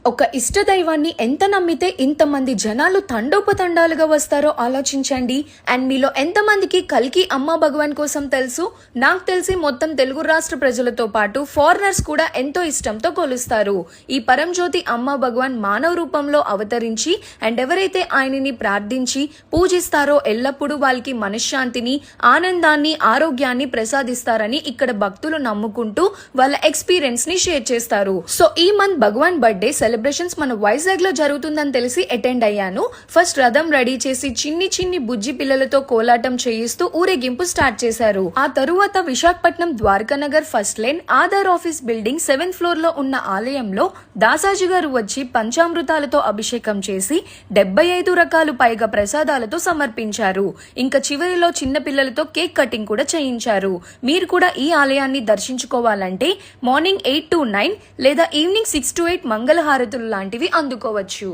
ఒక ఇష్టదైవాన్ని ఎంత నమ్మితే ఇంతమంది జనాలు తండోపతండాలుగా వస్తారో ఆలోచించండి. అండ్ మీలో ఎంతమందికి కల్కి అమ్మ భగవాన్ కోసం తెలుసు? నాకు తెలిసి మొత్తం తెలుగు రాష్ట్ర ప్రజలతో పాటు ఫారినర్స్ కూడా ఎంతో ఇష్టంతో కొలుస్తారు. ఈ పరంజ్యోతి అమ్మ భగవాన్ మానవ రూపంలో అవతరించి అండ్ ఎవరైతే ఆయనని ప్రార్థించి పూజిస్తారో ఎల్లప్పుడూ వాళ్ళకి మనశ్శాంతిని, ఆనందాన్ని, ఆరోగ్యాన్ని ప్రసాదిస్తారని ఇక్కడ భక్తులు నమ్ముకుంటూ వాళ్ళ ఎక్స్పీరియన్స్ ని షేర్ చేస్తారు. సో ఈ మంత్ భగవాన్ బర్త్డే సెలబ్రేషన్స్ మన వైజాగ్ లో జరుగుతుందని తెలిసి అటెండ్ అయ్యాను. ఫస్ట్ రథం రెడీ చేసి చిన్ని చిన్ని బుజ్జి పిల్లలతో కోలాటం చేయిస్తూ ఊరేగింపు స్టార్ట్ చేశారు. ఆ తరువాత Visakhapatnam Dwarakanagar first line Aadhaar office building 7th floor లో ఉన్న ఆలయంలో దాసాజీ గారు వచ్చి పంచామృతాలతో అభిషేకం చేసి 75 రకాలు పైగా ప్రసాదాలతో సమర్పించారు. ఇంకా చివరిలో చిన్న పిల్లలతో కేక్ కటింగ్ కూడా చేయించారు. మీరు కూడా ఈ ఆలయాన్ని దర్శించుకోవాలంటే మార్నింగ్ 8 to 9 లేదా ఈవినింగ్ 6 to 8 మంగళహారతులు లాంటివి అందుకోవచ్చు.